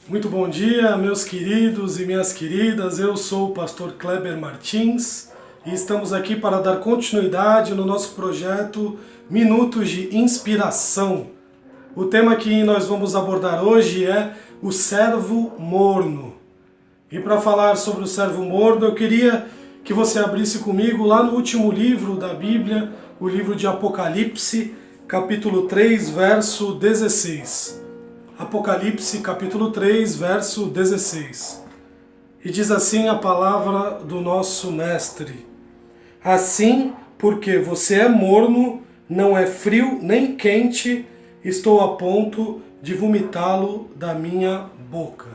Muito bom dia, meus queridos e minhas queridas. Eu sou o pastor Kleber Martins e estamos aqui para dar continuidade no nosso projeto Minutos de Inspiração. O tema que nós vamos abordar hoje é o servo morno. E para falar sobre o servo morno, eu queria que você abrisse comigo lá no último livro da Bíblia, o livro de Apocalipse, capítulo 3, verso 16. Apocalipse capítulo 3, verso 16. E diz assim a palavra do nosso mestre: Assim, porque você é morno, não é frio nem quente, estou a ponto de vomitá-lo da minha boca.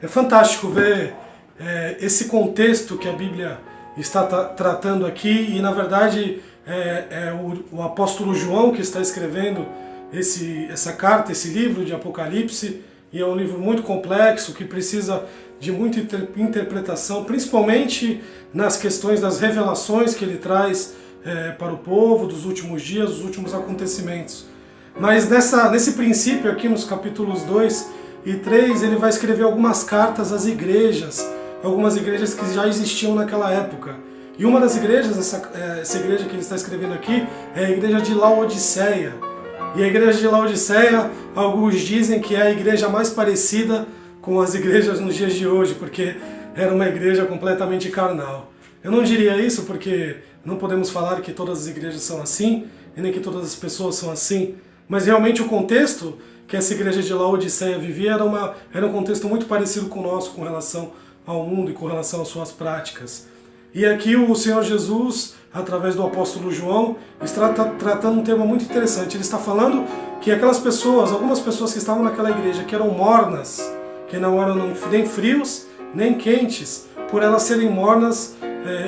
É fantástico ver esse contexto que a Bíblia está tratando aqui, e na verdade o apóstolo João que está escrevendo essa carta, esse livro de Apocalipse, e é um livro muito complexo, que precisa de muita interpretação, principalmente nas questões das revelações que ele traz para o povo, dos últimos dias, dos últimos acontecimentos. Mas nesse princípio aqui, nos capítulos 2 e 3, ele vai escrever algumas cartas às igrejas, algumas igrejas que já existiam naquela época. E uma das igrejas, essa igreja que ele está escrevendo aqui, é a igreja de Laodiceia. E a igreja de Laodiceia, alguns dizem que é a igreja mais parecida com as igrejas nos dias de hoje, porque era uma igreja completamente carnal. Eu não diria isso porque não podemos falar que todas as igrejas são assim, e nem que todas as pessoas são assim, mas realmente o contexto que essa igreja de Laodiceia vivia era um contexto muito parecido com o nosso, com relação ao mundo e com relação às suas práticas. E aqui o Senhor Jesus, através do apóstolo João, está tratando um tema muito interessante. Ele está falando que aquelas pessoas, algumas pessoas que estavam naquela igreja, que eram mornas, que não eram nem frios, nem quentes, por elas serem mornas,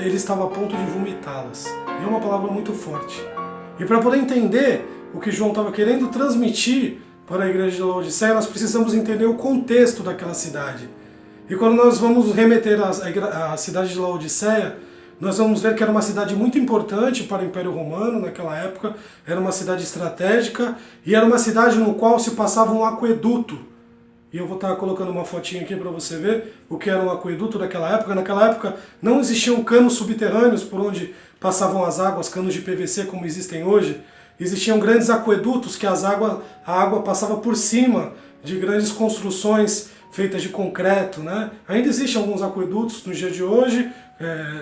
ele estava a ponto de vomitá-las. E é uma palavra muito forte. E para poder entender o que João estava querendo transmitir para a igreja de Laodiceia, nós precisamos entender o contexto daquela cidade. E quando nós vamos remeter à cidade de Laodiceia, nós vamos ver que era uma cidade muito importante para o Império Romano naquela época, era uma cidade estratégica e era uma cidade no qual se passava um aqueduto. E eu vou estar colocando uma fotinha aqui para você ver o que era um aqueduto daquela época. Naquela época não existiam canos subterrâneos por onde passavam as águas, canos de PVC como existem hoje. Existiam grandes aquedutos que a água passava por cima de grandes construções feitas de concreto, né? Ainda existem alguns aquedutos no dia de hoje,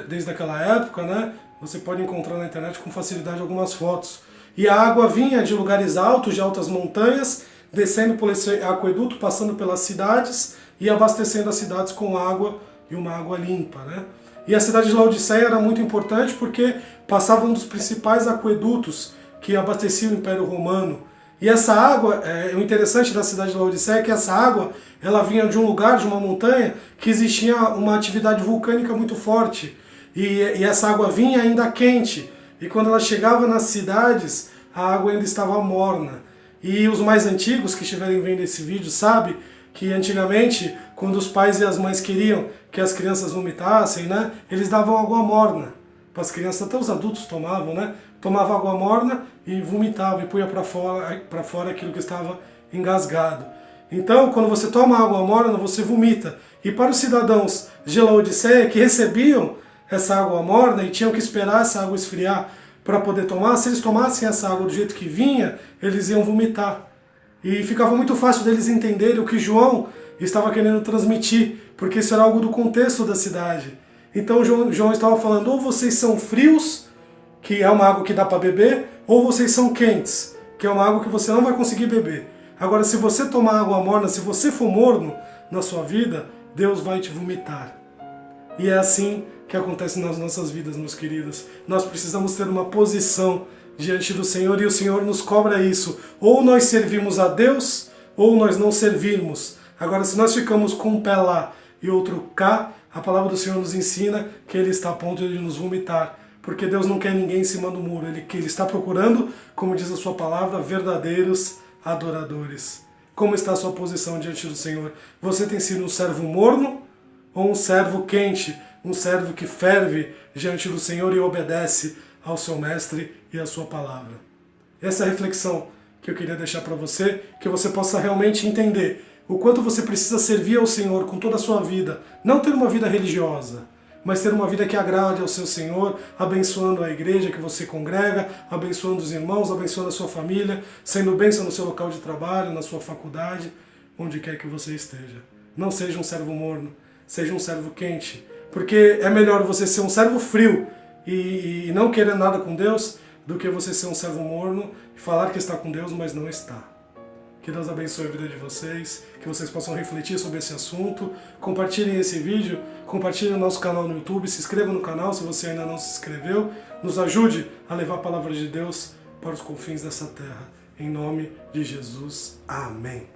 desde aquela época, né? Você pode encontrar na internet com facilidade algumas fotos. E a água vinha de lugares altos, de altas montanhas, descendo por esse aqueduto, passando pelas cidades e abastecendo as cidades com água, e uma água limpa, né? E a cidade de Laodiceia era muito importante porque passava um dos principais aquedutos que abastecia o Império Romano. E essa água, o interessante da cidade de Laodiceia é que essa água, ela vinha de um lugar, de uma montanha, que existia uma atividade vulcânica muito forte. E essa água vinha ainda quente. E quando ela chegava nas cidades, a água ainda estava morna. E os mais antigos que estiverem vendo esse vídeo sabem que antigamente, quando os pais e as mães queriam que as crianças vomitassem, né, eles davam água morna para as crianças, até os adultos tomavam, né? Tomava água morna e vomitava e punha para fora aquilo que estava engasgado. Então, quando você toma água morna, você vomita. E para os cidadãos de Laodiceia que recebiam essa água morna e tinham que esperar essa água esfriar para poder tomar, se eles tomassem essa água do jeito que vinha, eles iam vomitar. E ficava muito fácil deles entenderem o que João estava querendo transmitir, porque isso era algo do contexto da cidade. Então João estava falando, ou vocês são frios, que é uma água que dá para beber, ou vocês são quentes, que é uma água que você não vai conseguir beber. Agora, se você tomar água morna, se você for morno na sua vida, Deus vai te vomitar. E é assim que acontece nas nossas vidas, meus queridos. Nós precisamos ter uma posição diante do Senhor, e o Senhor nos cobra isso. Ou nós servimos a Deus, ou nós não servirmos. Agora, se nós ficamos com um pé lá e outro cá, a palavra do Senhor nos ensina que Ele está a ponto de nos vomitar. Porque Deus não quer ninguém em cima do muro. Ele está procurando, como diz a sua palavra, verdadeiros adoradores. Como está a sua posição diante do Senhor? Você tem sido um servo morno ou um servo quente? Um servo que ferve diante do Senhor e obedece ao seu mestre e à sua palavra. Essa é a reflexão que eu queria deixar para você, que você possa realmente entender o quanto você precisa servir ao Senhor com toda a sua vida, não ter uma vida religiosa, mas ter uma vida que agrade ao seu Senhor, abençoando a igreja que você congrega, abençoando os irmãos, abençoando a sua família, sendo bênção no seu local de trabalho, na sua faculdade, onde quer que você esteja. Não seja um servo morno, seja um servo quente, porque é melhor você ser um servo frio e não querer nada com Deus, do que você ser um servo morno e falar que está com Deus, mas não está. Que Deus abençoe a vida de vocês, que vocês possam refletir sobre esse assunto. Compartilhem esse vídeo, compartilhem o nosso canal no YouTube, se inscreva no canal se você ainda não se inscreveu. Nos ajude a levar a palavra de Deus para os confins dessa terra. Em nome de Jesus. Amém.